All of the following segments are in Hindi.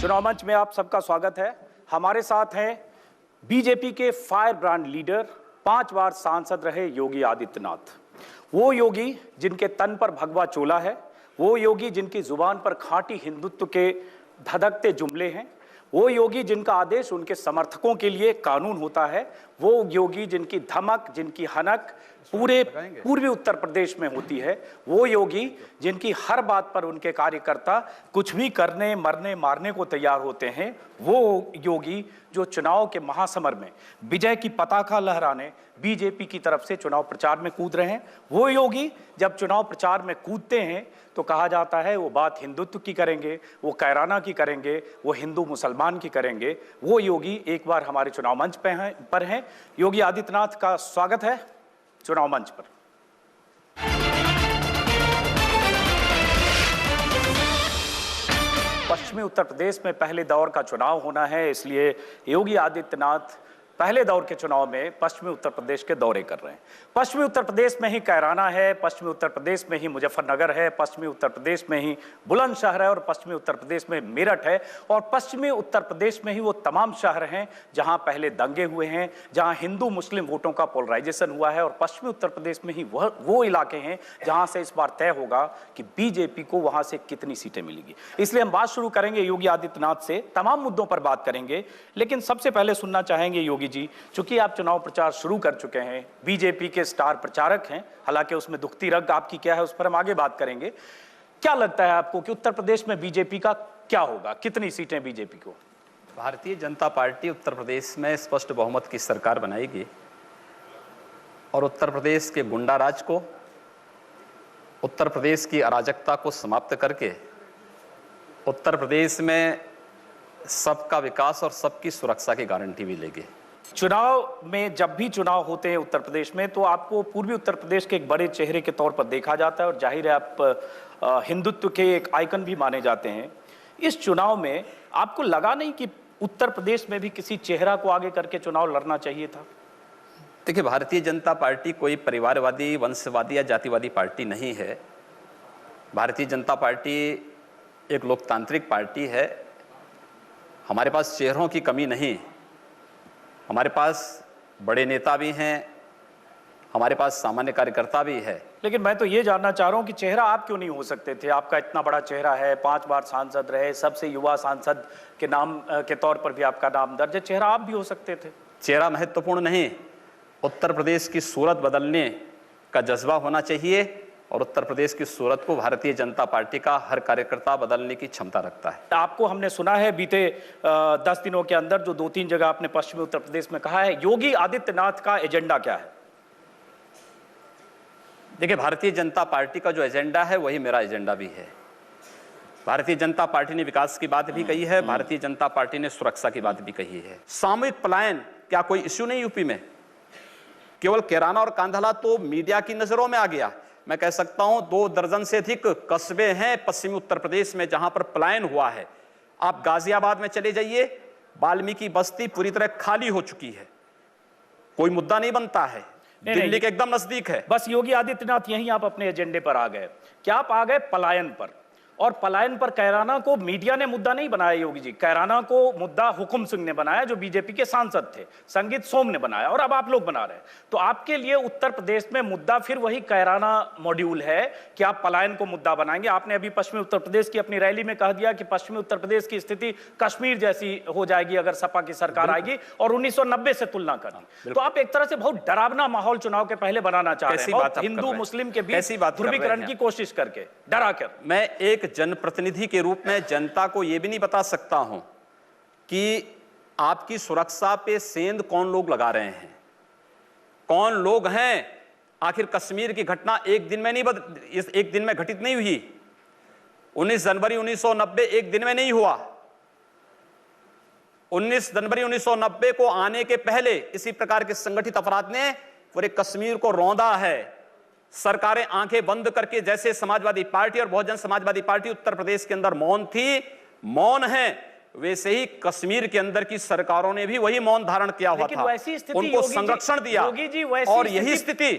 चुनाव मंच में आप सबका स्वागत है। हमारे साथ हैं बीजेपी के फायर ब्रांड लीडर, 5 बार सांसद रहे योगी आदित्यनाथ। वो योगी जिनके तन पर भगवा चोला है, वो योगी जिनकी जुबान पर खांटी हिंदुत्व के धधकते जुमले हैं, वो योगी जिनका आदेश उनके समर्थकों के लिए कानून होता है, वो योगी जिनकी धमक, जिनकी हनक पूरे पूर्वी उत्तर प्रदेश में होती है, वो योगी जिनकी हर बात पर उनके कार्यकर्ता कुछ भी करने, मरने, मारने को तैयार होते हैं, वो योगी जो चुनाव के महासमर में विजय की पताका लहराने बीजेपी की तरफ से चुनाव प्रचार में कूद रहे हैं, वो योगी जब चुनाव प्रचार में कूदते हैं तो कहा जाता है वो बात हिंदुत्व की करेंगे, वो कैराना की करेंगे, वो हिंदू मुसलमान की करेंगे। वो योगी एक बार हमारे चुनाव मंच पर हैं। योगी आदित्यनाथ का स्वागत है चुनाव मंच पर। पश्चिमी उत्तर प्रदेश में पहले दौर का चुनाव होना है, इसलिए योगी आदित्यनाथ पहले दौर के चुनाव में पश्चिमी उत्तर प्रदेश के दौरे कर रहे हैं। पश्चिमी उत्तर प्रदेश में ही कैराना है, पश्चिमी उत्तर प्रदेश में ही मुजफ्फरनगर है, पश्चिमी उत्तर प्रदेश में ही बुलंदशहर है और पश्चिमी उत्तर प्रदेश में मेरठ है और पश्चिमी उत्तर प्रदेश में ही वो तमाम शहर हैं जहां पहले दंगे हुए हैं, जहां हिंदू मुस्लिम वोटों का पोलराइजेशन हुआ है और पश्चिमी उत्तर प्रदेश में ही वो इलाके हैं जहां से इस बार तय होगा कि बीजेपी को वहां से कितनी सीटें मिलेंगी। इसलिए हम बात शुरू करेंगे योगी आदित्यनाथ से, तमाम मुद्दों पर बात करेंगे, लेकिन सबसे पहले सुनना चाहेंगे योगी जी, चूंकि आप चुनाव प्रचार शुरू कर चुके हैं, बीजेपी के स्टार प्रचारक हैं, हालांकि उसमें दुखती रग आपकी क्या है उस पर हम आगे बात करेंगे। क्या लगता है आपको कि उत्तर प्रदेश में बीजेपी का क्या होगा, कितनी सीटें बीजेपी को? भारतीय जनता पार्टी उत्तर प्रदेश में स्पष्ट बहुमत की सरकार बनाएगी और उत्तर प्रदेश के गुंडा राज को, उत्तर प्रदेश की अराजकता को समाप्त करके उत्तर प्रदेश में सबका विकास और सबकी सुरक्षा की गारंटी भी लेगी। चुनाव में जब भी चुनाव होते हैं उत्तर प्रदेश में तो आपको पूर्वी उत्तर प्रदेश के एक बड़े चेहरे के तौर पर देखा जाता है और जाहिर है आप हिंदुत्व के एक आइकन भी माने जाते हैं। इस चुनाव में आपको लगा नहीं कि उत्तर प्रदेश में भी किसी चेहरा को आगे करके चुनाव लड़ना चाहिए था? देखिए, भारतीय जनता पार्टी कोई परिवारवादी, वंशवादी या जातिवादी पार्टी नहीं है। भारतीय जनता पार्टी एक लोकतांत्रिक पार्टी है। हमारे पास चेहरों की कमी नहीं, हमारे पास बड़े नेता भी हैं, हमारे पास सामान्य कार्यकर्ता भी है। लेकिन मैं तो ये जानना चाह रहा हूं कि चेहरा आप क्यों नहीं हो सकते थे? आपका इतना बड़ा चेहरा है, 5 बार सांसद रहे, सबसे युवा सांसद के नाम के तौर पर भी आपका नाम दर्ज है, चेहरा आप भी हो सकते थे। चेहरा महत्वपूर्ण नहीं, उत्तर प्रदेश की सूरत बदलने का जज्बा होना चाहिए और उत्तर प्रदेश की सूरत को भारतीय जनता पार्टी का हर कार्यकर्ता बदलने की क्षमता रखता है। आपको हमने सुना है बीते 10 दिनों के अंदर जो 2-3 जगह आपने पश्चिमी उत्तर प्रदेश में कहा है, योगी आदित्यनाथ का एजेंडा क्या है? देखिए, भारतीय जनता पार्टी का जो एजेंडा है वही मेरा एजेंडा भी है। भारतीय जनता पार्टी ने विकास की बात भी कही है, भारतीय जनता पार्टी ने सुरक्षा की बात भी कही है। सामूहिक पलायन क्या कोई इश्यू नहीं यूपी में? केवल कैराना और कांधला तो मीडिया की नजरों में आ गया। मैं कह सकता हूं 2 दर्जन से अधिक कस्बे हैं पश्चिमी उत्तर प्रदेश में जहां पर पलायन हुआ है। आप गाजियाबाद में चले जाइए, वाल्मीकि बस्ती पूरी तरह खाली हो चुकी है, कोई मुद्दा नहीं बनता है, दिल्ली के एकदम नजदीक है। बस योगी आदित्यनाथ यहीं आप अपने एजेंडे पर आ गए। क्या आप आ गए पलायन पर? और पलायन पर कैराना को मीडिया ने मुद्दा नहीं बनाया योगी जी, कैराना को मुद्दा हुकुम सिंह ने बनाया जो बीजेपी के सांसद थे, संगीत सोम ने बनाया और अब आप लोग बना रहे हैं। तो आपके लिए उत्तर प्रदेश में मुद्दा फिर वही कैराना मॉड्यूल है कि आप पलायन को मुद्दा बनाएंगे? आपने अभी पश्चिमी उत्तर प्रदेश की अपनी रैली में कह दिया कि पश्चिमी उत्तर प्रदेश की स्थिति कश्मीर जैसी हो जाएगी अगर सपा की सरकार आएगी और 1990 से तुलना करें। तो आप एक तरह से बहुत डरावना माहौल चुनाव के पहले बनाना चाह रहे हैं, हिंदू मुस्लिम के बीच ध्रुवीकरण की कोशिश करके, डरा कर। मैं एक जनप्रतिनिधि के रूप में जनता को यह भी नहीं बता सकता हूं कि आपकी सुरक्षा पे सेंध कौन लोग लगा रहे हैं, कौन लोग हैं। आखिर कश्मीर की घटना एक दिन में एक दिन में घटित नहीं हुई। 19 जनवरी 1990 एक दिन में नहीं हुआ। 19 जनवरी 1990 को आने के पहले इसी प्रकार के संगठित अपराध ने पूरे कश्मीर को रौंदा है। सरकारें आंखें बंद करके, जैसे समाजवादी पार्टी और बहुजन समाजवादी पार्टी उत्तर प्रदेश के अंदर मौन थी, मौन है, वैसे ही कश्मीर के अंदर की सरकारों ने भी वही मौन धारण किया हुआ था, उनको संरक्षण दिया। और यही स्थिति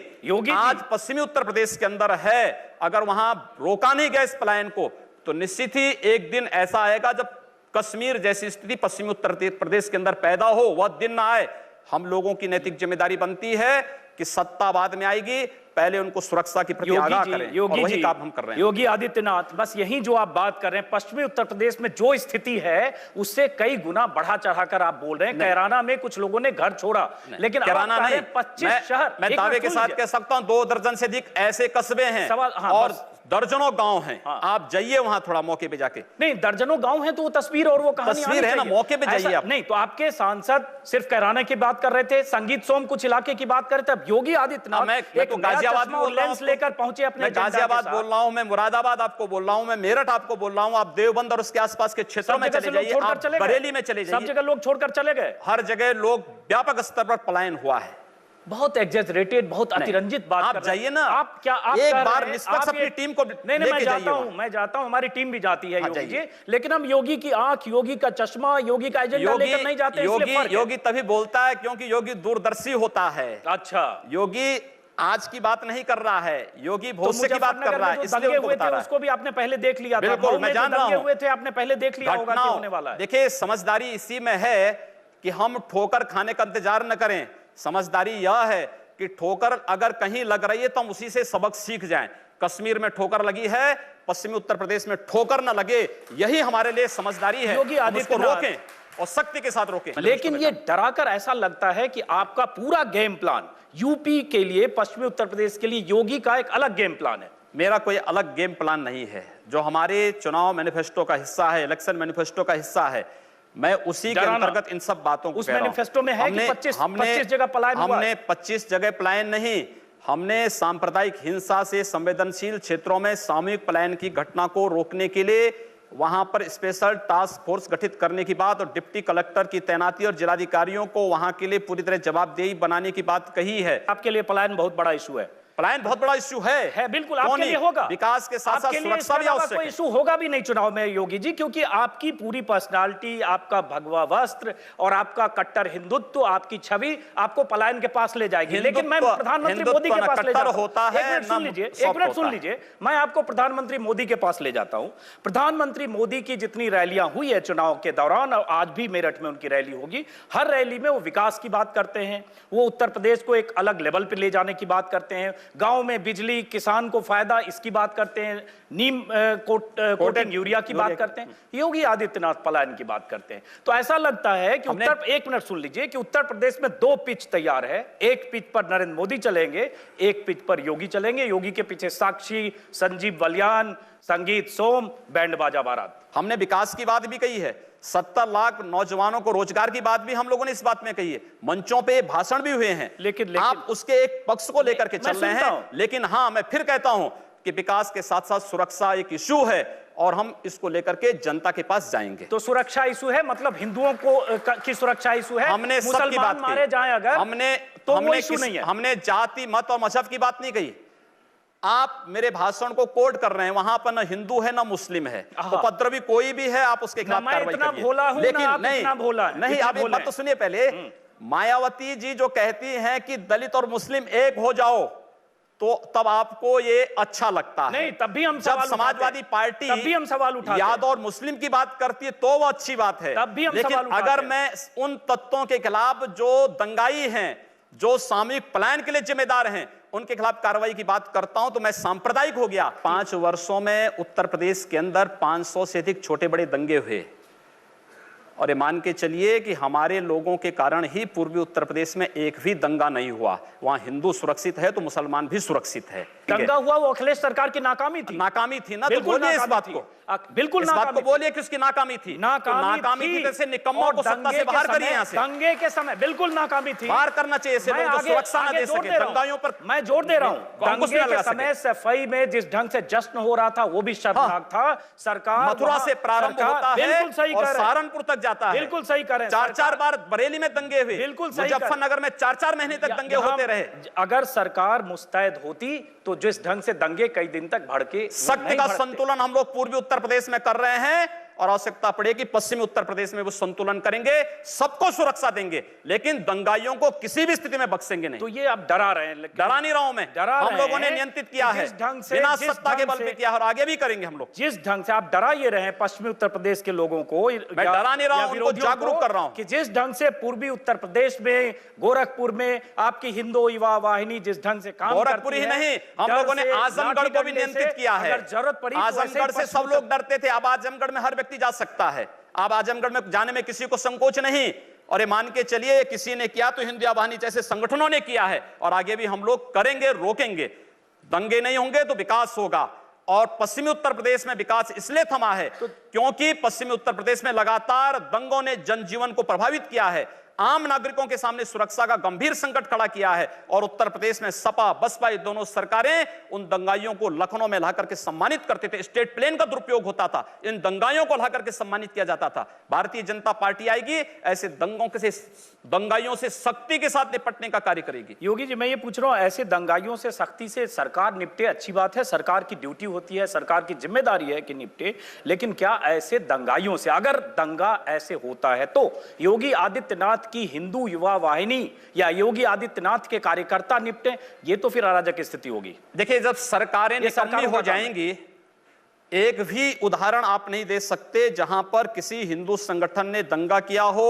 आज पश्चिमी उत्तर प्रदेश के अंदर है। अगर वहां रोका नहीं गया इस पलायन को तो निश्चित ही एक दिन ऐसा आएगा जब कश्मीर जैसी स्थिति पश्चिमी उत्तर प्रदेश के अंदर पैदा हो, वह दिन ना आए। हम लोगों की नैतिक जिम्मेदारी बनती है कि सत्ता बाद में आएगी, पहले उनको सुरक्षा के प्रति आगाह करें, और वही काम हम कर रहे हैं। योगी आदित्यनाथ, बस यही जो आप बात कर रहे हैं, पश्चिमी उत्तर प्रदेश में जो स्थिति है उससे कई गुना बढ़ा चढ़ाकर आप बोल रहे हैं। कैराना में कुछ लोगों ने घर छोड़ा, लेकिन कैराना नहीं, 25 शहर, मैं दावे के साथ कह सकता हूं 2 दर्जन से अधिक ऐसे कस्बे हैं और दर्जनों गांव हैं। आप जाइए वहां थोड़ा मौके पे जाके। नहीं, दर्जनों गांव हैं तो वो तस्वीर और वो कहानी तस्वीर है ना, मौके पे जाइए आप। नहीं तो आपके सांसद सिर्फ कैराना की बात कर रहे थे, संगीत सोम कुछ इलाके की बात कर रहे थे। अब योगी आदित्यनाथ मैं तो गाजियाबाद बोल रहा हूं, लेकर पहुंचे अपने, गाजियाबाद बोल रहा हूं, मैं मुरादाबाद आपको बोल रहा हूं, मैं मेरठ आपको बोल रहा हूं, आप देवबंद और उसके आसपास के क्षेत्रों में चले जाइए, आप बरेली में चले जाइए, सब जगह लोग छोड़कर चले गए। हर जगह लोग व्यापक स्तर पर पलायन हुआ है। बहुत एग्जैजरेटेड, बहुत अतिरंजित बात आप जाइए ना, आप क्या आप एक बार निष्पक्ष अपनी टीम को नहीं, मैं जाता हूं, हमारी टीम भी जाती है योगी जी, लेकिन हम योगी की आंख, योगी का चश्मा, योगी का एजेंडा लेकर नहीं जाते। योगी तभी बोलता है क्योंकि योगी दूरदर्शी होता है। अच्छा, योगी आज की बात नहीं कर रहा है, योगी भविष्य की बात कर रहा है, इसलिए उनको बता रहा है। उसको भी आपने पहले देख लिया था। बिल्कुल, मैं जान रहा हूं, हुए थे, आपने पहले देख लिया होगा कि होने वाला है। देखिए, समझदारी इसी में है कि हम ठोकर खाने का इंतजार न करें। समझदारी यह है कि ठोकर अगर कहीं लग रही है तो हम उसी से सबक सीख जाएं। कश्मीर में ठोकर लगी है, पश्चिमी उत्तर प्रदेश में ठोकर न लगे, यही हमारे लिए समझदारी है। योगी आदित्यनाथ रोकें और सख्ती के साथ रोकें। लेकिन ये डराकर ऐसा लगता है कि आपका पूरा गेम प्लान यूपी के लिए, पश्चिमी उत्तर प्रदेश के लिए योगी का एक अलग गेम प्लान है। मेरा कोई अलग गेम प्लान नहीं है। जो हमारे चुनाव मैनिफेस्टो का हिस्सा है, इलेक्शन मैनिफेस्टो का हिस्सा है, मैं उसी के अंतर्गत इन सब बातों को उस मैनिफेस्टो में है कि 25 जगह पलायन हुआ। हमने 25 जगह पलायन नहीं, हमने सांप्रदायिक हिंसा से संवेदनशील क्षेत्रों में सामूहिक पलायन की घटना को रोकने के लिए वहां पर स्पेशल टास्क फोर्स गठित करने की बात और डिप्टी कलेक्टर की तैनाती और जिलाधिकारियों को वहां के लिए पूरी तरह जवाबदेही बनाने की बात कही है। आपके लिए पलायन बहुत बड़ा इशू है। पलायन बहुत बड़ा इशू है बिल्कुल, आपके लिए होगा। विकास के साथ साथ सुरक्षा भी आवश्यक है। कोई इशू होगा भी नहीं चुनाव में योगी जी, क्योंकि आपकी पूरी पर्सनालिटी, आपका भगवा वस्त्र और आपका कट्टर हिंदुत्व, आपकी छवि आपको पलायन के पास ले जाएगी। लेकिन मैं प्रधानमंत्री मोदी के पास ले जाता हूं। एक मिनट सुन लीजिए, मैं आपको प्रधानमंत्री मोदी के पास ले जाता हूं। प्रधानमंत्री मोदी की जितनी रैलियां हुई है चुनाव के दौरान, और आज भी मेरठ में उनकी रैली होगी, हर रैली में वो विकास की बात करते हैं, वो उत्तर प्रदेश को एक अलग लेवल पर ले जाने की बात करते हैं, गांव में बिजली, किसान को फायदा, इसकी बात करते हैं, नीम कोटिंग यूरिया की बात करते हैं, योगी आदित्यनाथ पलायन की बात करते हैं। तो ऐसा लगता है कि एक मिनट सुन लीजिए कि उत्तर प्रदेश में 2 पिच तैयार है। एक पिच पर नरेंद्र मोदी चलेंगे, एक पिच पर योगी चलेंगे। योगी के पीछे साक्षी, संजीव बलियान, संगीत सोम, बैंड बाजा बारात। हमने विकास की बात भी कही है, 70 लाख नौजवानों को रोजगार की बात भी हम लोगों ने इस बात में कही है, मंचों पे भाषण भी हुए हैं। लेकिन आप उसके एक पक्ष को लेकर के चल रहे हैं। लेकिन हां, मैं फिर कहता हूं कि विकास के साथ साथ सुरक्षा एक इशू है और हम इसको लेकर के जनता के पास जाएंगे। तो सुरक्षा इशू है, मतलब हिंदुओं को की सुरक्षा इशू है। हमने सबकी बात मारे जाएं अगर, हमने जाति, मत और मजहब की बात नहीं कही। आप मेरे भाषण को कोट कर रहे हैं, वहां पर ना हिंदू है ना मुस्लिम है, उपद्रवी कोई भी है, आप उसके खिलाफ कार्रवाई करिए। लेकिन नहीं, आप एक बात तो सुनिए पहले। मायावती जी जो कहती हैं कि दलित और मुस्लिम एक हो जाओ, तो तब आपको ये अच्छा लगता है। नहीं, तब भी हम जब समाजवादी पार्टी यादव और मुस्लिम की बात करती है तो वो अच्छी बात है। लेकिन अगर मैं उन तत्वों के खिलाफ जो दंगाई हैं, जो सामूहिक पलायन के लिए जिम्मेदार हैं, उनके खिलाफ कार्रवाई की बात करता हूं तो मैं सांप्रदायिक हो गया। 5 वर्षों में उत्तर प्रदेश के अंदर 500 से अधिक छोटे बड़े दंगे हुए, और ये मान के चलिए कि हमारे लोगों के कारण ही पूर्वी उत्तर प्रदेश में एक भी दंगा नहीं हुआ। वहां हिंदू सुरक्षित है तो मुसलमान भी सुरक्षित है। दंगा हुआ वो अखिलेश सरकार की नाकामी थी ना, तो बोलिए इस बात को, बिल्कुल इस बात को बोलिए कि उसकी नाकामी थी। नाकामी थी, जैसे निकम्मों को सत्ता से बाहर करिए यहां से। दंगे के समय बिल्कुल नाकामी थी, बाहर करना चाहिए ऐसे लोगों को सुरक्षा ना दे सके। दंगाइयों पर मैं जोर दे रहा हूं, दंगे के समय सफाई में जिस ढंग से जश्न हो रहा था वो भी शर्मनाक था। सरकार मथुरा से प्रारंभ होता है और सहारनपुर तक जाता है। बिल्कुल सही करें। 4 बार बरेली में दंगे हुए, बिल्कुल सही। मुजफ्फरनगर में 4 महीने तक दंगे होते रहे। अगर सरकार मुस्तैद होती तो जिस ढंग से दंगे कई दिन तक भड़के, शक्ति का संतुलन हम लोग पूर्वी उत्तर प्रदेश में कर रहे हैं। और आवश्यकता पड़ेगी पश्चिमी उत्तर प्रदेश में वो संतुलन करेंगे, सबको सुरक्षा देंगे, लेकिन दंगाइयों को किसी भी स्थिति में बख्शेंगे नहीं। तो ये आप डरा रहे हैं, डरा नहीं रहा हूं मैं, हम लोगों ने नियंत्रित किया है, बिना सत्ता के बल पे किया और आगे भी करेंगे हम लोग। जिस ढंग से आप डरा ये रहे हैं पश्चिमी उत्तर प्रदेश के लोगों को, मैं डरा नहीं रहा हूं, उनको जागरूक कर रहा हूं कि जिस ढंग से पूर्वी उत्तर प्रदेश में गोरखपुर में आपकी हिंदू युवा वाहिनी जिस ढंग से काम गोरखपुर ही नहीं, हम लोगों ने आजमगढ़ को भी नियंत्रित किया है। अगर जरूरत पड़ी आजमगढ़ से सब लोग डरते थे, अब आजमगढ़ में हर व्यक्ति जा सकता है, अब आजमगढ़ में जाने में किसी को संकोच नहीं। और ये मान के चलिए किसी ने किया तो हिंदू वाहिनी जैसे संगठनों ने किया है, और आगे भी हम लोग करेंगे, रोकेंगे। दंगे नहीं होंगे तो विकास होगा। और पश्चिमी उत्तर प्रदेश में विकास इसलिए थमा है क्योंकि पश्चिमी उत्तर प्रदेश में लगातार दंगों ने जनजीवन को प्रभावित किया है, आम नागरिकों के सामने सुरक्षा का गंभीर संकट खड़ा किया है। और उत्तर प्रदेश में सपा बसपा ये दोनों सरकारें उन दंगाइयों को लखनऊ में लाकर के सम्मानित करते थे, स्टेट प्लेन का दुरुपयोग होता था, इन दंगाइयों को लाकर के सम्मानित किया जाता था। भारतीय जनता पार्टी आएगी, ऐसे दंगाइयों से सख्ती के साथ निपटने का कार्य करेगी। योगी जी, मैं ये पूछ रहा हूं, ऐसे दंगाइयों से सख्ती से सरकार निपटे, अच्छी बात है, सरकार की ड्यूटी होती है, सरकार की जिम्मेदारी है कि निपटे, लेकिन क्या ऐसे दंगाइयों से, अगर दंगा ऐसे होता है तो योगी आदित्यनाथ की हिंदू युवा वाहिनी या योगी आदित्यनाथ के कार्यकर्ता निपटे? ये तो फिर अराजक स्थिति होगी। देखिए, जब सरकारें निकम्मी हो जाएंगी, एक भी उदाहरण आप नहीं दे सकते जहां पर किसी हिंदू संगठन ने दंगा किया हो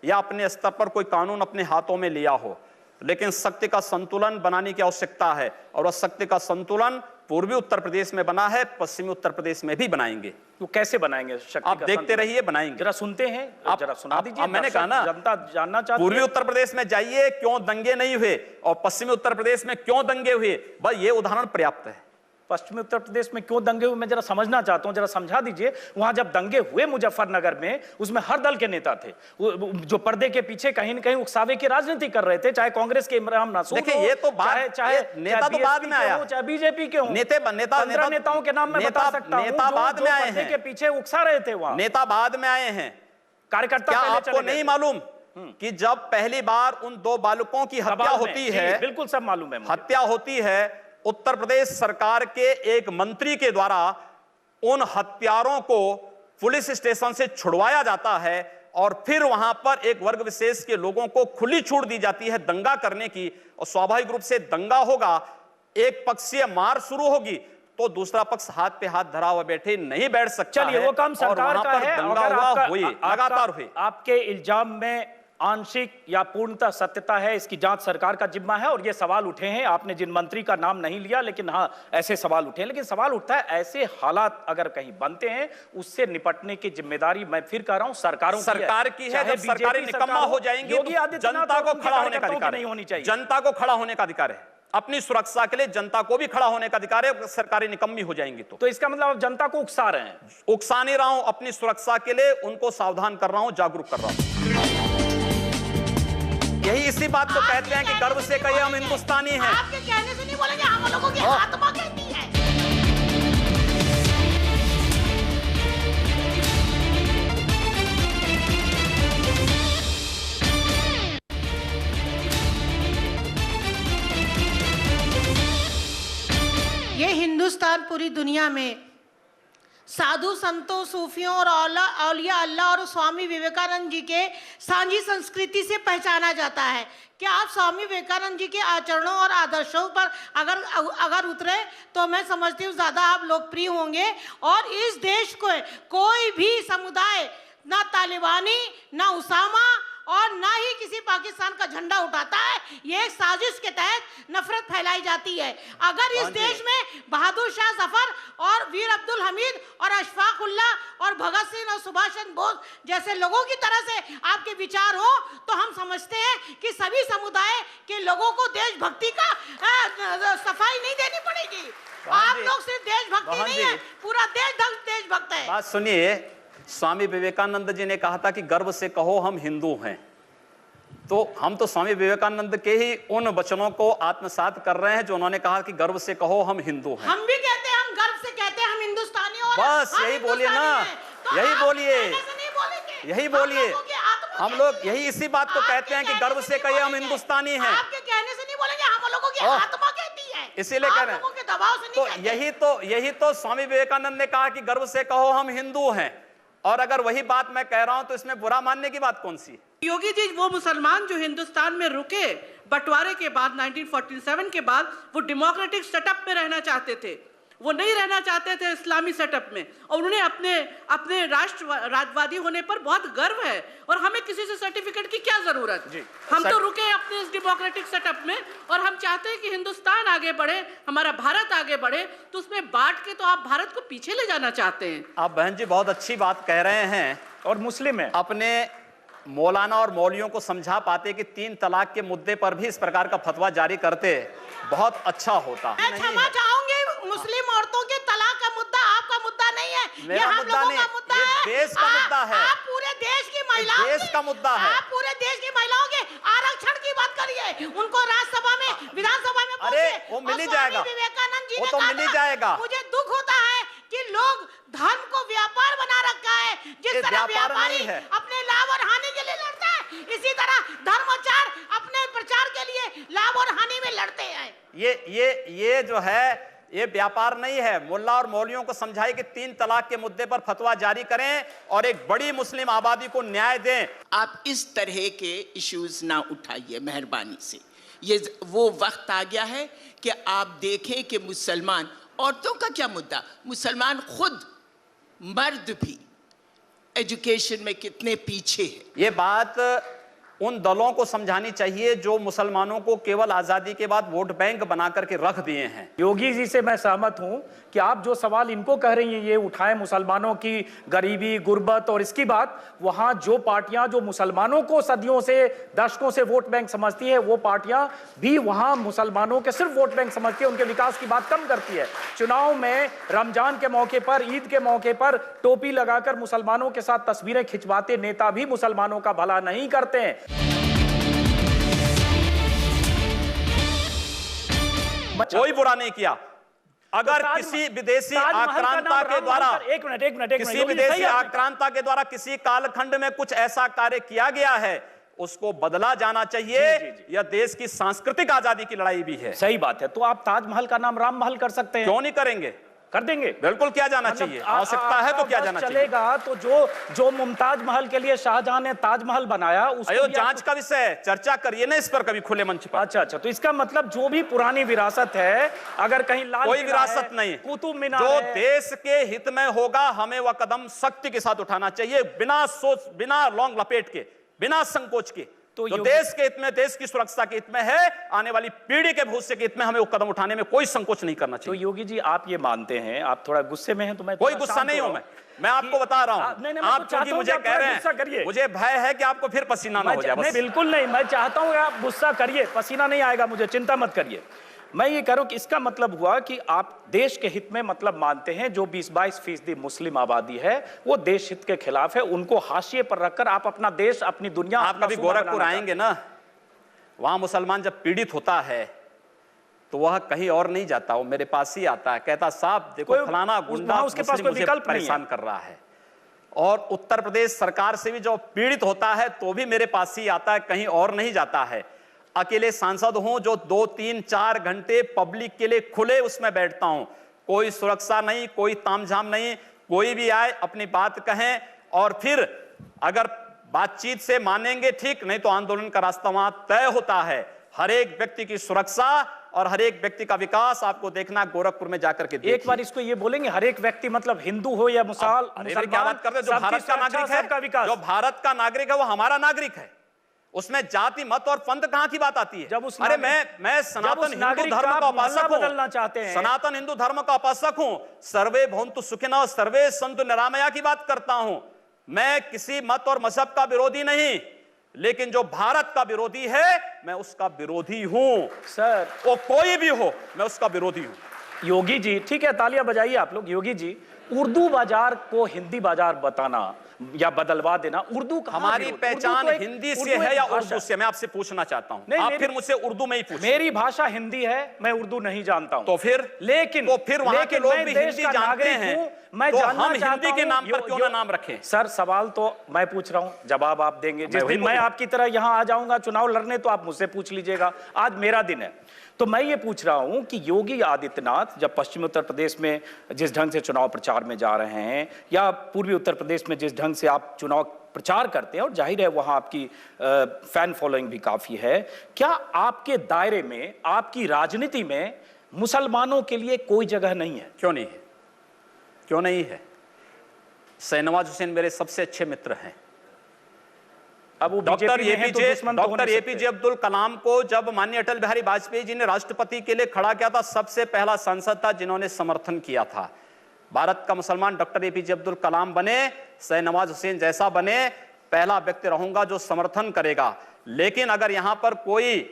या अपने स्तर पर कोई कानून अपने हाथों में लिया हो, लेकिन शक्ति का संतुलन बनाने की आवश्यकता है। और वह शक्ति का संतुलन पूर्वी उत्तर प्रदेश में बना है, पश्चिमी उत्तर प्रदेश में भी बनाएंगे। तो कैसे बनाएंगे शक्ति? आप देखते रहिए, बनाएंगे। जरा सुनते हैं, आप जरा सुना दीजिए। मैंने कहा ना, जनता जानना चाहती है। पूर्वी उत्तर प्रदेश में जाइए क्यों दंगे नहीं हुए, और पश्चिमी उत्तर प्रदेश में क्यों दंगे हुए, बस ये उदाहरण पर्याप्त है। पश्चिमी उत्तर प्रदेश में क्यों दंगे हुए, मैं जरा समझना चाहता हूं, जरा समझा दीजिए। वहां जब दंगे हुए मुजफ्फरनगर में, उसमें हर दल के नेता थे जो पर्दे के पीछे कहीं न कहीं उकसावे की राजनीति कर रहे थे, चाहे कांग्रेस के इमरान नसूर, देखिए ये तो बात, चाहे नेता तो बाद में आया, चाहे बीजेपी के हों, नेताओं के नाम मैं बता सकता हूं, नेता बाद में आए हैं, के पीछे उकसा रहे थे वहां, नेता बाद में आए हैं। कार्यकर्ता क्या आपको नहीं मालूम कि जब पहली बार उन दो बालकों की हत्या होती है, बिल्कुल सब मालूम है, हत्या होती है, उत्तर प्रदेश सरकार के एक मंत्री के द्वारा उन हत्यारों को पुलिस स्टेशन से छुड़वाया जाता है, और फिर वहां पर एक वर्ग विशेष के लोगों को खुली छूट दी जाती है दंगा करने की। और स्वाभाविक रूप से दंगा होगा, एक पक्षीय मार शुरू होगी तो दूसरा पक्ष हाथ पे हाथ धरा हुआ बैठे नहीं बैठ सकता। चलिए, वो काम सरकार का है। दंगा हुआ, हुई, लगातार हुई। आपके इल्जाम में आंशिक या पूर्णतः सत्यता है, इसकी जांच सरकार का जिम्मा है। और ये सवाल उठे हैं, आपने जिन मंत्री का नाम नहीं लिया, लेकिन हाँ ऐसे सवाल उठे हैं। लेकिन सवाल उठता है, ऐसे हालात अगर कहीं बनते हैं, उससे निपटने की जिम्मेदारी, मैं फिर कह रहा हूं, सरकार की है। जब सरकारें निकम्मा हो जाएंगी योगी तो आदित्यनाथ जनता को खड़ा होने का अधिकार नहीं होनी चाहिए। जनता को खड़ा होने का अधिकार है, अपनी सुरक्षा के लिए जनता को भी खड़ा होने का अधिकार है। सरकारें निकम्मी हो जाएंगी तो इसका मतलब आप जनता को उकसा रहे हैं? उकसा नहीं रहा हूं, अपनी सुरक्षा के लिए उनको सावधान कर रहा हूं, जागरूक कर रहा हूं। यही इसी बात को कहते हैं कि गर्व से कहिए हम हिंदुस्तानी हैं। आपके कहने से नहीं बोलेंगे, हम लोगों की आत्मा कहती है। ये हिंदुस्तान पूरी दुनिया में साधु संतों, सूफियों और औलिया अल्लाह और स्वामी विवेकानंद जी के सांझी संस्कृति से पहचाना जाता है। क्या आप स्वामी विवेकानंद जी के आचरणों और आदर्शों पर अगर उतरे तो मैं समझती हूँ ज़्यादा आप लोकप्रिय होंगे। और इस देश को कोई भी समुदाय, ना तालिबानी, ना उसामा और ना ही किसी पाकिस्तान का झंडा उठाता है। ये एक साजिश के तहत नफरत फैलाई जाती है। अगर इस देश में बहादुर शाह जफर और वीर अब्दुल हमीद और अशफाक उल्लाह और भगत सिंह और सुभाष चंद्र बोस जैसे लोगों की तरह से आपके विचार हो, तो हम समझते हैं कि सभी समुदाय के लोगों को देशभक्ति का सफाई नहीं देनी पड़ेगी। आप लोग सिर्फ देशभक्ति नहीं है, पूरा देशभक्त है। बात सुनिए, स्वामी विवेकानंद जी ने कहा था कि गर्व से कहो हम हिंदू हैं। तो हम तो स्वामी विवेकानंद के ही उन वचनों को आत्मसात कर रहे हैं जो उन्होंने कहा कि गर्व से कहो हम हिंदू हैं। हम भी कहते हैं, हम गर्व से कहते हैं हम हिंदुस्तानी और बस यही बोलिए ना, यही बोलिए, यही बोलिए। हम लोग यही इसी बात को कहते हैं कि गर्व से कहिए हम हिंदुस्तानी हैं। आपके कहने से नहीं बोलेंगे, हम लोगों की आत्मा कहती है, इसीलिए कह रहे हैं। के दबाव से नहीं तो यही तो स्वामी विवेकानंद ने कहा कि गर्व से कहो हम हिंदू हैं। और अगर वही बात मैं कह रहा हूं तो इसमें बुरा मानने की बात कौन सी है? योगी जी, वो मुसलमान जो हिंदुस्तान में रुके बंटवारे के बाद 1947 के बाद, वो डेमोक्रेटिक सेटअप में रहना चाहते थे, वो नहीं रहना चाहते थे इस्लामी सेटअप में, और उन्हें अपने राष्ट्रवादी होने पर बहुत गर्व है, और हमें किसी से सर्टिफिकेट की क्या जरूरत? हम तो रुके अपने इस डेमोक्रेटिक सेटअप में, और हम चाहते हैं कि हिंदुस्तान आगे बढ़े, हमारा भारत आगे बढ़े, तो उसमें बांट के तो आप भारत को पीछे ले जाना चाहते हैं। आप बहन जी बहुत अच्छी बात कह रहे हैं, और मुस्लिम है। अपने मौलाना और मौलियों को समझा पाते कि 3 तलाक के मुद्दे पर भी इस प्रकार का फतवा जारी करते, बहुत अच्छा होता। मैं क्षमा चाहूंगी, मुस्लिम औरतों के तलाक का मुद्दा आपका मुद्दा नहीं है, ये हम लोगों का मुद्दा है, देश का मुद्दा है। आप पूरे देश की महिलाओं देश का मुद्दा है। आप पूरे देश की महिलाओं के आरक्षण की बात करिए, उनको राज्यसभा में, विधानसभा में अरे पहुंचे। वो मिल ही और स्वामी जाएगा, विवेकानंद जी वो ने तो कहा मिल ही था, जाएगा। मुझे दुख होता है कि लोग धर्म को व्यापार बना रखा है, जिस ये तरह व्यापार व्यापारी नहीं है। अपने लाभ और हानि के लिए लड़ता है, इसी तरह धर्माचार अपने प्रचार के लिए लाभ और हानि में लड़ते हैं। ये जो है ये व्यापार नहीं है। मुल्ला और मौलियों को समझाए कि 3 तलाक के मुद्दे पर फतवा जारी करें और एक बड़ी मुस्लिम आबादी को न्याय दें। आप इस तरह के इश्यूज ना उठाइए मेहरबानी से। ये वो वक्त आ गया है कि आप देखें कि मुसलमान, औरतों का क्या मुद्दा, मुसलमान खुद मर्द भी एजुकेशन में कितने पीछे है। ये बात उन दलों को समझानी चाहिए जो मुसलमानों को केवल आजादी के बाद वोट बैंक बना करके रख दिए हैं। योगी जी से मैं सहमत हूं कि आप जो सवाल इनको कह रही हैं, ये उठाएं मुसलमानों की गरीबी, गुर्बत और इसकी बात, वहां जो पार्टियां जो मुसलमानों को सदियों से, दशकों से वोट बैंक समझती है, वो पार्टियां भी वहां मुसलमानों के सिर्फ वोट बैंक समझती है, उनके विकास की बात कम करती है। चुनाव में रमजान के मौके पर, ईद के मौके पर टोपी लगाकर मुसलमानों के साथ तस्वीरें खिंचवाते नेता भी मुसलमानों का भला नहीं करते हैं। कोई बुरा नहीं किया। अगर किसी विदेशी आक्रांता के द्वारा, एक मिनट, किसी विदेशी आक्रांता के द्वारा किसी कालखंड में कुछ ऐसा कार्य किया गया है, उसको बदला जाना चाहिए। यह देश की सांस्कृतिक आजादी की लड़ाई भी है। सही बात है। तो आप ताजमहल का नाम राम महल कर सकते हैं, क्यों नहीं करेंगे? कर देंगे, बिल्कुल किया जाना चाहिए। आवश्यकता है तो किया जाना चाहिए। चलेगा तो जो मुमताज महल के लिए शाहजहां ने ताजमहल बनाया, उसको जांच का विषय है, चर्चा करिए ना इस पर कभी खुले मंच पर। अच्छा, तो इसका मतलब जो भी पुरानी विरासत है, अगर कहीं लाल कोई विरासत नहीं, कुतुब मीनार जो देश के हित में होगा, हमें वह कदम सख्ती के साथ उठाना चाहिए, बिना सोच, बिना लौंग लपेट के, बिना संकोच के। तो जो देश के हित में, देश की सुरक्षा के हित में है, आने वाली पीढ़ी के भविष्य के हित में, हमें वो कदम उठाने में कोई संकोच नहीं करना चाहिए। तो योगी जी, आप ये मानते हैं, आप थोड़ा गुस्से में हैं, तो मैं कोई गुस्सा नहीं हूं। मैं आपको बता रहा हूं, आप क्योंकि मुझे कह रहे हैं, मुझे भय है कि आपको फिर पसीना ना हो जाए। नहीं, बिल्कुल नहीं, मैं चाहता हूं आप गुस्सा करिए, पसीना नहीं आएगा मुझे, चिंता मत करिए। मैं ये कह रहा हूं कि इसका मतलब हुआ कि आप देश के हित में मतलब मानते हैं, जो 20-22% मुस्लिम आबादी है वो देश हित के खिलाफ है, उनको हाशिए पर रखकर आप अपना देश, अपनी दुनिया। आप कभी गोरखपुर आएंगे ना, वहां मुसलमान जब पीड़ित होता है तो वह कहीं और नहीं जाता, वो मेरे पास ही आता है, कहता साहब देखो फलाना गुंडा उसके पास कोई विकल्प परेशान कर रहा है। और उत्तर प्रदेश सरकार से भी जो पीड़ित होता है तो भी मेरे पास ही आता है, कहीं और नहीं जाता है। अकेले सांसद हूं जो 2, 3, 4 घंटे पब्लिक के लिए खुले उसमें बैठता हूं, कोई सुरक्षा नहीं, कोई तामझाम नहीं, कोई भी आए अपनी बात कहें, और फिर अगर बातचीत से मानेंगे ठीक, नहीं तो आंदोलन का रास्ता वहां तय होता है। हर एक व्यक्ति की सुरक्षा और हर एक व्यक्ति का विकास आपको देखना गोरखपुर में जाकर के देखिए। एक बार इसको ये बोलेंगे, हर एक व्यक्ति मतलब हिंदू हो या मुसलमान, क्या बात करते हैं? जो भारत का नागरिक है, जो भारत का नागरिक है वो हमारा नागरिक है, उसमें जाति मत और पंथ कहां की बात आती है? अरे मैं सनातन हिंदू धर्म का उपासक हूं, बदलना चाहते हैं, सनातन हिंदू धर्म का उपासक हूं, सर्वे भवन्तु सुखिनः सर्वे सन्तु निरामया की बात करता हूं। मैं किसी मत और मजहब का विरोधी नहीं, लेकिन जो भारत का विरोधी है मैं उसका विरोधी हूं सर, वो कोई भी हो, मैं उसका विरोधी हूं। योगी जी, ठीक है, तालियां बजाइए आप लोग। योगी जी, उर्दू बाजार को हिंदी बाजार बताना या बदलवा देना, उर्दू हमारी पहचान हिंदी से है या उर्दू से? मैं आपसे पूछना चाहता हूं, आप फिर मुझसे उर्दू में ही पूछिए। मेरी भाषा हिंदी है, मैं उर्दू नहीं जानता हूं। तो फिर वहां के लोग भी हिंदी जानते हैं, मैं तो जानना हम चाहता हिंदी के हूं, नाम पर क्यों ना नाम रखें? सर, सवाल तो मैं पूछ रहा हूं, जवाब आप देंगे। जिस दिन मैं आपकी तरह यहां आ जाऊंगा चुनाव लड़ने, तो आप मुझसे पूछ लीजिएगा। आज मेरा दिन है। तो मैं ये पूछ रहा हूं कि योगी आदित्यनाथ जब पश्चिमी उत्तर प्रदेश में जिस ढंग से चुनाव प्रचार में जा रहे हैं, या पूर्वी उत्तर प्रदेश में जिस ढंग से आप चुनाव प्रचार करते हैं, और जाहिर है वहां आपकी फैन फॉलोइंग भी काफी है, क्या आपके दायरे में, आपकी राजनीति में मुसलमानों के लिए कोई जगह नहीं है? क्यों नहीं है? क्यों नहीं है? शाहनवाज हुसैन मेरे सबसे अच्छे मित्र हैं। अब वो डॉक्टर तो एपीजे अब्दुल कलाम को जब माननीय अटल बिहारी वाजपेयी जी ने राष्ट्रपति के लिए खड़ा किया था, सबसे पहला सांसद था जिन्होंने समर्थन किया था। भारत का मुसलमान डॉक्टर एपीजे अब्दुल कलाम बने, शाहनवाज हुसैन जैसा बने, पहला व्यक्ति रहूंगा जो समर्थन करेगा। लेकिन अगर यहां पर कोई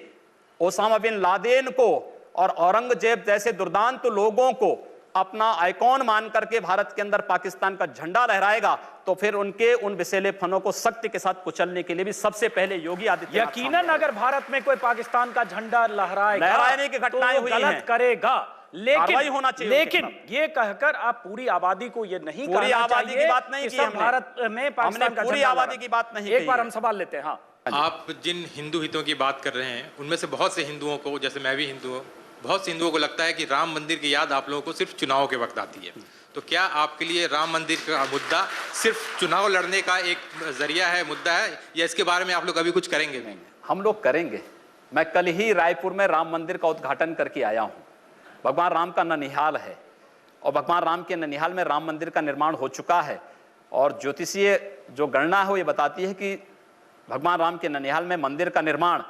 ओसामा बिन लादेन को और औरंगजेब जैसे दुर्दांत लोगों को अपना आइकॉन मान करके भारत के अंदर पाकिस्तान का झंडा लहराएगा, तो फिर उनके उन विषैले फनों को सख्ती के साथ कुचलने के लिए भी सबसे पहले योगी आदित्यनाथ यकीनन अगर भारत में कोई पाकिस्तान का झंडा लहराने की घटनाएं हुई गलत हैं, करेगा। कार्रवाई होना चाहिए। लेकिन ये कहकर आप पूरी आबादी को ये नहीं पूरी आबादी की बात नहीं की हमने। भारत में पाकिस्तान का पूरी आबादी की बात नहीं। एक बार हम सवाल लेते हैं। हाँ, आप जिन हिंदू हितों की बात कर रहे हैं, उनमें से बहुत से हिंदुओं को, जैसे मैं भी हिंदू हूँ, बहुत से हिंदुओं को लगता है कि राम मंदिर की याद आप लोगों को सिर्फ चुनाव के वक्त आती है। तो क्या आपके लिए राम मंदिर का मुद्दा सिर्फ चुनाव लड़ने का एक जरिया है, मुद्दा है, या इसके बारे में आप लोग अभी कुछ करेंगे? हम लोग करेंगे। मैं कल ही रायपुर में राम मंदिर का उद्घाटन करके आया हूँ। भगवान राम का ननिहाल है, और भगवान राम के ननिहाल में राम मंदिर का निर्माण हो चुका है। और ज्योतिषीय जो गणना है वो ये बताती है कि भगवान राम के ननिहाल में मंदिर का निर्माण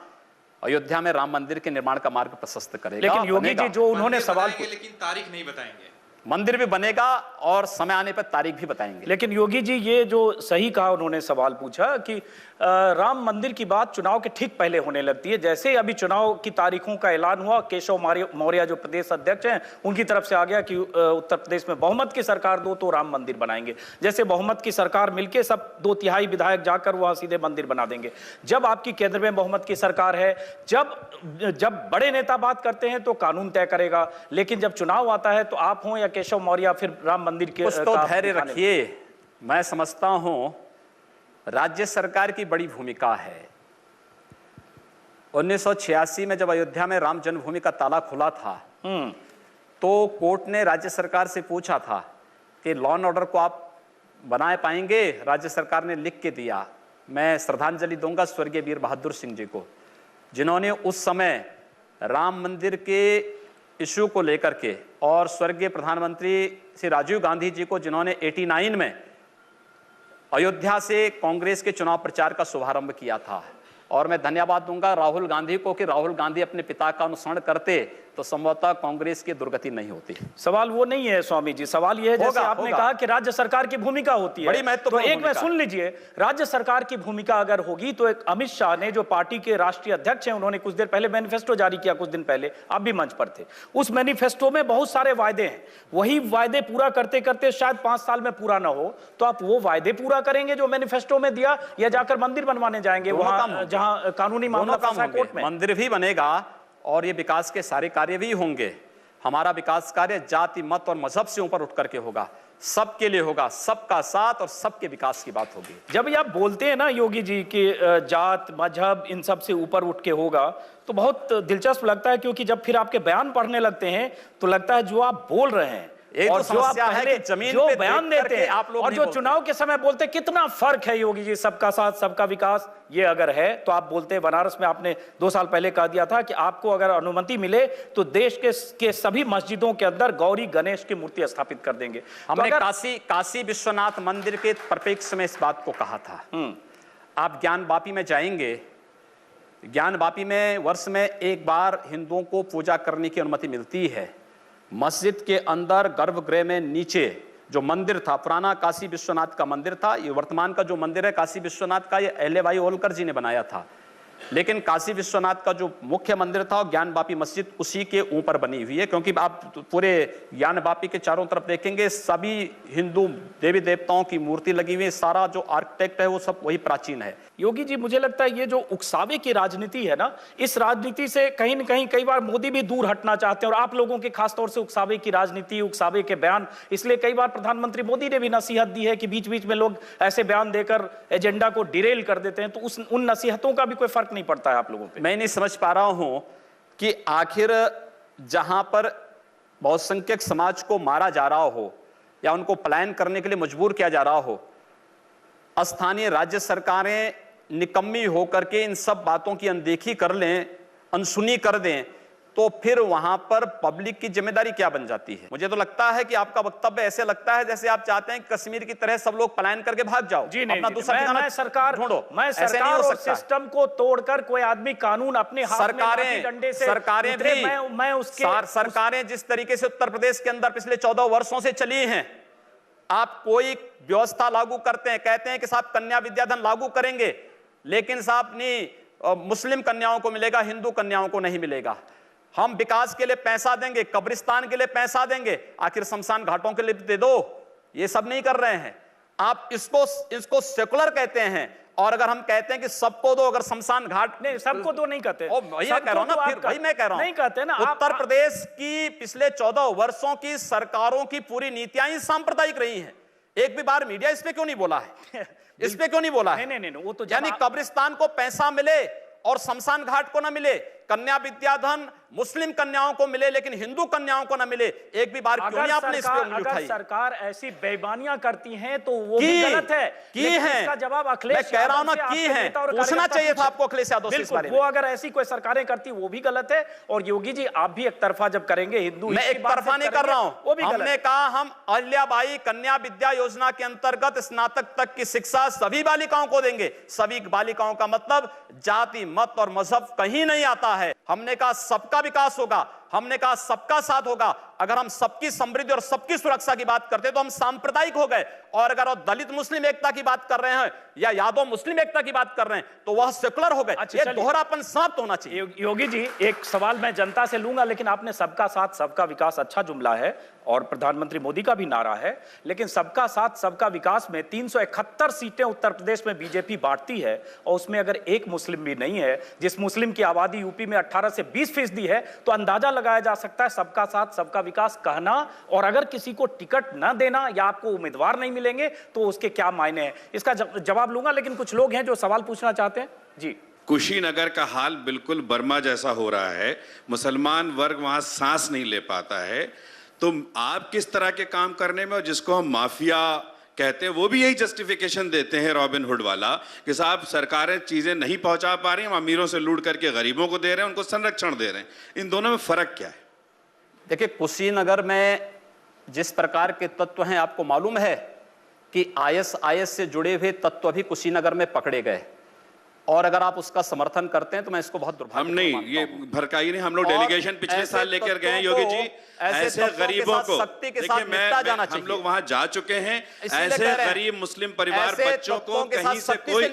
अयोध्या में राम मंदिर के निर्माण का मार्ग प्रशस्त करेगा। लेकिन योगी जी जो उन्होंने सवाल, लेकिन तारीख नहीं बताएंगे। मंदिर भी बनेगा और समय आने पर तारीख भी बताएंगे। लेकिन योगी जी ये जो सही कहा, उन्होंने सवाल पूछा कि राम मंदिर की बात चुनाव के ठीक पहले होने लगती है। जैसे अभी चुनाव की तारीखों का ऐलान हुआ, केशव मौर्य जो प्रदेश अध्यक्ष हैं, उनकी तरफ से आ गया कि उत्तर प्रदेश में बहुमत की सरकार दो तो राम मंदिर बनाएंगे। जैसे बहुमत की सरकार मिलके सब 2/3 विधायक जाकर वहां सीधे मंदिर बना देंगे। जब आपकी केंद्र में बहुमत की सरकार है, जब बड़े नेता बात करते हैं तो कानून तय करेगा, लेकिन जब चुनाव आता है तो आप हो या केशव मौर्य फिर राम मंदिर के कुछ तो धैर्य रखिए। मैं समझता हूं राज्य सरकार की बड़ी भूमिका है। 1986 में जब अयोध्या में राम जन्मभूमि का ताला खुला था, तो कोर्ट ने राज्य सरकार से पूछा था कि लॉ एंड ऑर्डर को आप बना पाएंगे। राज्य सरकार ने लिख के दिया। मैं श्रद्धांजलि दूंगा स्वर्गीय वीर बहादुर सिंह जी को, जिन्होंने उस समय राम मंदिर के इश्यू को लेकर के, और स्वर्गीय प्रधानमंत्री श्री राजीव गांधी जी को, जिन्होंने 89 में अयोध्या से कांग्रेस के चुनाव प्रचार का शुभारंभ किया था। और मैं धन्यवाद दूंगा राहुल गांधी को कि राहुल गांधी अपने पिता का अनुसरण करते तो संभवतः कांग्रेस की दुर्गति नहीं होती। सवाल वो नहीं है स्वामी जी, सवाल ये है जैसे आपने कहा कि राज्य सरकार की भूमिका होती है, बड़ी महत्वपूर्ण तो एक में सुन लीजिए, राज्य सरकार की भूमिका अगर होगी तो एक अमित शाह ने, जो पार्टी के राष्ट्रीय अध्यक्ष हैं, उन्होंने कुछ देर पहले मैनिफेस्टो जारी किया, कुछ दिन पहले आप भी मंच पर थे। उस मैनिफेस्टो में बहुत सारे वायदे हैं। वही वायदे पूरा करते करते शायद 5 साल में पूरा ना हो, तो आप वो वायदे पूरा करेंगे जो मैनिफेस्टो में दिया, या जाकर मंदिर बनवाने जाएंगे वहां जहां कानूनी मामला फंसा है कोर्ट में? मंदिर भी बनेगा और ये विकास के सारे कार्य भी होंगे। हमारा विकास कार्य जाति, मत और मजहब से ऊपर उठ करके होगा, सबके लिए होगा, सबका साथ और सबके विकास की बात होगी। जब ये आप बोलते हैं ना योगी जी कि जात मजहब इन सब से ऊपर उठ के होगा, तो बहुत दिलचस्प लगता है, क्योंकि जब फिर आपके बयान पढ़ने लगते हैं तो लगता है जो आप बोल रहे हैं और जो आप पहले जो बयान देते हैं आप लोग और जो चुनाव के समय बोलते हैं, कितना फर्क है योगी जी। सबका साथ सबका विकास ये अगर है तो आप बोलते हैं, बनारस में आपने 2 साल पहले कह दिया था कि आपको अगर अनुमति मिले तो देश के सभी मस्जिदों के अंदर गौरी गणेश की मूर्ति स्थापित कर देंगे। हमने काशी विश्वनाथ मंदिर के परिप्रेक्ष्य में इस बात को कहा था। आप ज्ञानवापी में जाएंगे, ज्ञानवापी में वर्ष में एक बार हिंदुओं को पूजा करने की अनुमति मिलती है। मस्जिद के अंदर गर्भगृह में नीचे जो मंदिर था, पुराना काशी विश्वनाथ का मंदिर था। ये वर्तमान का जो मंदिर है काशी विश्वनाथ का, ये अहल्याबाई होलकर जी ने बनाया था। लेकिन काशी विश्वनाथ का जो मुख्य मंदिर था और ज्ञानवापी मस्जिद उसी के ऊपर बनी हुई है, क्योंकि आप पूरे ज्ञानवापी के चारों तरफ देखेंगे सभी हिंदू देवी देवताओं की मूर्ति लगी हुई है। सारा जो आर्किटेक्ट है वो सब वही प्राचीन है। योगी जी, मुझे लगता है ये जो उकसावे की राजनीति है ना, इस राजनीति से कहीं न कहीं कई बार मोदी भी दूर हटना चाहते हैं, और आप लोगों के खासतौर से उकसावे की राजनीति, उकसावे के बयान, इसलिए कई बार प्रधानमंत्री मोदी ने भी नसीहत दी है कि बीच बीच में लोग ऐसे बयान देकर एजेंडा को डिरेल कर देते हैं, तो उन नसीहतों का भी कोई फर्क नहीं पड़ता है आप लोगों पे? मैं नहीं समझ पा रहा हूं कि आखिर जहां पर बहुसंख्यक समाज को मारा जा रहा हो या उनको पलायन करने के लिए मजबूर किया जा रहा हो, स्थानीय राज्य सरकारें निकम्मी होकर के इन सब बातों की अनदेखी कर लें, अनसुनी कर दें, तो फिर वहां पर पब्लिक की जिम्मेदारी क्या बन जाती है? मुझे तो लगता है कि आपका वक्तव्य ऐसे लगता है जैसे आप चाहते हैं कि कश्मीर की तरह सब लोग पलायन करके भाग जाओ। जी नहीं, अपना दूसरा ठिकाना मैं सरकार ढूंढो। मैं ऐसे नहीं सरकार हो और सकता। सिस्टम को तोड़कर कोई आदमी कानून अपने हाथ में लाठी डंडे से सरकारें उतरे, भी मैं उसके सरकारें जिस तरीके से उत्तर प्रदेश के अंदर पिछले 14 वर्षों से चली हैं, आप कोई व्यवस्था लागू करते हैं, कहते हैं कि साहब कन्या विद्याधन लागू करेंगे, लेकिन साहब नहीं मुस्लिम कन्याओं को मिलेगा, हिंदू कन्याओं को नहीं मिलेगा। हम विकास के लिए पैसा देंगे, कब्रिस्तान के लिए पैसा देंगे, आखिर शमशान घाटों के लिए दे दो। ये सब नहीं कर रहे हैं आप। इसको सेकुलर कहते हैं। और अगर हम कहते हैं कि सबको दो, अगर शमशान घाट नहीं, सबको दो नहीं कहते। वही मैं कह रहा हूं ना, फिर वही मैं कह रहा हूं, नहीं कहते ना। उत्तर प्रदेश की पिछले 14 वर्षों की सरकारों की पूरी नीतियां ही सांप्रदायिक रही हैं। एक भी बार मीडिया इस पे क्यों नहीं बोला है? इस पे क्यों नहीं बोला है? नहीं, वो तो यानी कब्रिस्तान को पैसा मिले और शमशान घाट को ना मिले, कन्या विद्याधन मुस्लिम कन्याओं को मिले लेकिन हिंदू कन्याओं को ना मिले, एक भी बार क्यों नहीं आपने इस पे उंगली उठाई? अगर सरकार ऐसी बेईमानियां करती है तो वो भी गलत है। की है इसका जवाब अखिलेश, मैं कह रहा हूं ना, की है, पूछना चाहिए था आपको अखिलेश यादव से इस बारे में। वो अगर ऐसी कोई सरकारें करती वो भी गलत है। और योगी जी आप भी एक तरफा जब करेंगे हिंदू, मैं एक तरफा नहीं कर रहा हूं, हमने कहा हम अहिल्याबाई कन्या विद्या योजना के अंतर्गत स्नातक तक की शिक्षा सभी बालिकाओं को देंगे। सभी बालिकाओं का मतलब जाति, मत और मजहब कहीं नहीं आता है। हमने कहा सबका विकास होगा, हमने कहा सबका साथ होगा। अगर हम सबकी समृद्धि और सबकी सुरक्षा की बात करते तो हम सांप्रदायिक हो गए। और अगर आप दलित मुस्लिम एकता की बात कर रहे हैं या यादव मुस्लिम एकता की बात कर रहे हैं तो वह सेकुलर हो गए। ये दोहरापन समाप्त होना चाहिए। योगी जी एक सवाल मैं जनता से लूंगा, लेकिन आपने सबका साथ सबका विकास अच्छा जुमला है और प्रधानमंत्री मोदी का भी नारा है, लेकिन सबका साथ सबका विकास में 371 सीटें उत्तर प्रदेश में बीजेपी बांटती है और उसमें अगर एक मुस्लिम भी नहीं है, जिस मुस्लिम की आबादी यूपी में 18 से 20% है, तो अंदाजा लगाया जा सकता है सबका साथ सबका विकास कहना और अगर किसी को टिकट ना देना या आपको उम्मीदवार नहीं मिलेंगे तो उसके क्या मायने हैं। इसका जवाब लूंगा, लेकिन कुछ लोग हैं जो सवाल पूछना चाहते हैं। जी, कुशीनगर का हाल बिल्कुल बर्मा जैसा हो रहा है, मुसलमान वर्ग वहां सांस नहीं ले पाता है। तो आप किस तरह के काम करने में, और जिसको हम माफिया कहते हैं, वो भी यही जस्टिफिकेशन देते हैं रॉबिन हुड वाला कि साहब सरकारें चीजें नहीं पहुंचा पा रही, हम अमीरों से लूट करके गरीबों को दे रहे हैं, उनको संरक्षण दे रहे हैं। इन दोनों में फर्क क्या है? देखिए, कुशीनगर में जिस प्रकार के तत्व हैं, आपको मालूम है कि आईएसआईएस से जुड़े हुए तत्व भी कुशीनगर में पकड़े गए। और अगर आप उसका समर्थन करते हैं तो मैं इसको बहुत दुर्भाग्य हम नहीं, ये भड़काई नहीं, हम लोग डेलीगेशन पिछले साल लेकर गए हैं योगी जी। ऐसे गरीबों को देखिए, हम लोग वहां जा चुके हैं। ऐसे गरीब मुस्लिम परिवार बच्चों को कहीं से कोई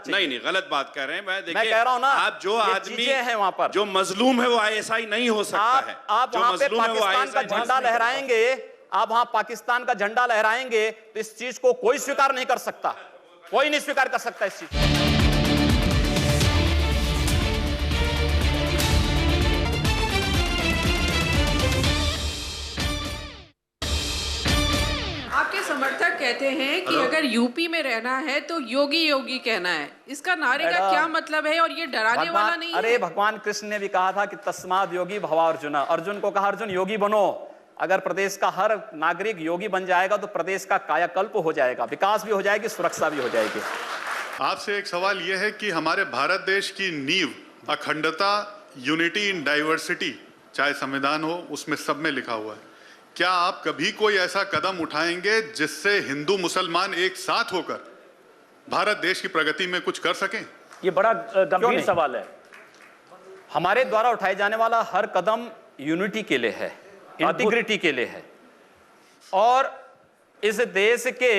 नहीं, गलत बात कर रहे हैं। मैं देखिए, आप जो आदमी है वहां पर जो मजलूम है वो आईएसआई नहीं हो सकता है। आप वहां पे पाकिस्तान का झंडा लहराएंगे, आप वहां पाकिस्तान का झंडा लहराएंगे तो इस चीज को कोई स्वीकार नहीं कर सकता, कोई नहीं स्वीकार कर सकता इस चीज को। आपके समर्थक कहते हैं कि अगर यूपी में रहना है तो योगी योगी कहना है। इसका नारे का क्या मतलब है और ये डराने वाला नहीं है? अरे भगवान कृष्ण ने भी कहा था कि तस्माद योगी भवा अर्जुन। अर्जुन को कहा अर्जुन योगी बनो। अगर प्रदेश का हर नागरिक योगी बन जाएगा तो प्रदेश का कायाकल्प हो जाएगा, विकास भी हो जाएगी, सुरक्षा भी हो जाएगी। आपसे एक सवाल यह है कि हमारे भारत देश की नींव अखंडता, यूनिटी इन डाइवर्सिटी, चाहे संविधान हो उसमें सब में लिखा हुआ है। क्या आप कभी कोई ऐसा कदम उठाएंगे जिससे हिंदू मुसलमान एक साथ होकर भारत देश की प्रगति में कुछ कर सकें? ये बड़ा गंभीर सवाल है। हमारे द्वारा उठाए जाने वाला हर कदम यूनिटी के लिए है, इंटीग्रिटी के लिए है और इस देश के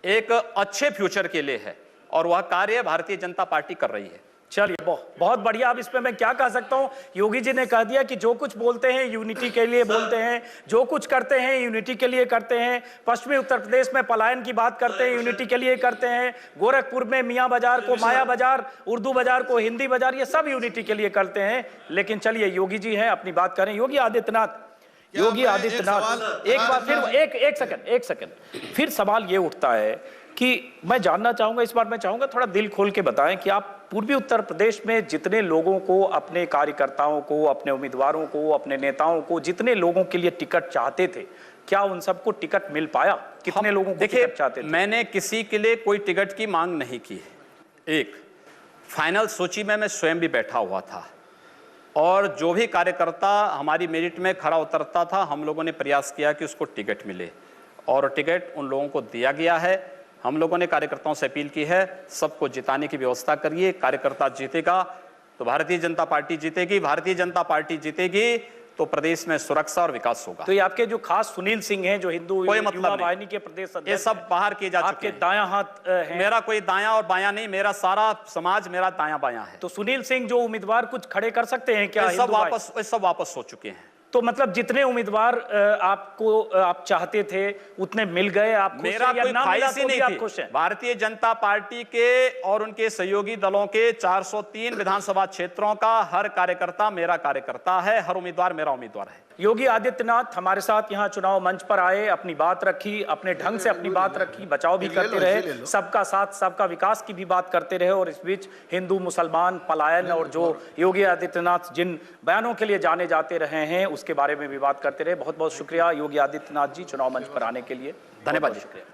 एक अच्छे फ्यूचर के लिए है और वह कार्य भारतीय जनता पार्टी कर रही है। चलिए, बहुत बढ़िया। अब इस पे मैं क्या कह सकता हूं, योगी जी ने कह दिया कि जो कुछ बोलते हैं यूनिटी के लिए बोलते हैं, जो कुछ करते हैं यूनिटी के लिए करते हैं। पश्चिमी उत्तर प्रदेश में पलायन की बात करते हैं, यूनिटी के लिए करते हैं। गोरखपुर में मियां बाजार को माया बाजार, उर्दू बाजार को हिंदी बाजार, ये सब यूनिटी के लिए करते हैं। लेकिन चलिए, योगी जी हैं, अपनी बात करें। योगी आदित्यनाथ, एक बार फिर एक सेकंड फिर सवाल ये उठता है कि मैं जानना चाहूंगा, इस बार मैं चाहूंगा थोड़ा दिल खोल के बताएं कि आप पूर्वी उत्तर प्रदेश में जितने लोगों को, अपने कार्यकर्ताओं को, अपने उम्मीदवारों को, अपने नेताओं को, जितने लोगों के लिए टिकट चाहते थे, क्या उन सबको टिकट मिल पाया? कितने लोगों को टिकट चाहते थे? मैंने किसी के लिए कोई टिकट की मांग नहीं की है। एक फाइनल सूची में मैं स्वयं भी बैठा हुआ था और जो भी कार्यकर्ता हमारी मेरिट में खड़ा उतरता था, हम लोगों ने प्रयास किया कि उसको टिकट मिले और टिकट उन लोगों को दिया गया है। हम लोगों ने कार्यकर्ताओं से अपील की है, सबको जिताने की व्यवस्था करिए। कार्यकर्ता जीतेगा तो भारतीय जनता पार्टी जीतेगी, भारतीय जनता पार्टी जीतेगी तो प्रदेश में सुरक्षा और विकास होगा। तो ये आपके जो खास सुनील सिंह हैं, जो हिंदू युवा वाहिनी के प्रदेश अध्यक्ष, ये सब बाहर किए जा चुके आपके हैं। दायां हाथ हैं। मेरा कोई दायां और बायां नहीं, मेरा सारा समाज मेरा दायां बायां है। तो सुनील सिंह जो उम्मीदवार कुछ खड़े कर सकते हैं क्या? सब वापस हो चुके हैं। तो मतलब जितने उम्मीदवार आप चाहते थे उतने मिल गए? आप मेरा कोई ख्वाहिश ही नहीं थी। भारतीय जनता पार्टी के और उनके सहयोगी दलों के 403 विधानसभा क्षेत्रों का हर कार्यकर्ता मेरा कार्यकर्ता है, हर उम्मीदवार मेरा उम्मीदवार है। योगी आदित्यनाथ हमारे साथ यहाँ चुनाव मंच पर आए, अपनी बात रखी, अपने ढंग से अपनी बात रखी, बचाव भी करते रहे, सबका साथ सबका विकास की भी बात करते रहे और इस बीच हिंदू मुसलमान पलायन और जो योगी आदित्यनाथ जिन बयानों के लिए जाने जाते रहे हैं उसके बारे में भी बात करते रहे। बहुत बहुत शुक्रिया योगी आदित्यनाथ जी चुनाव मंच पर आने के लिए। धन्यवाद। शुक्रिया।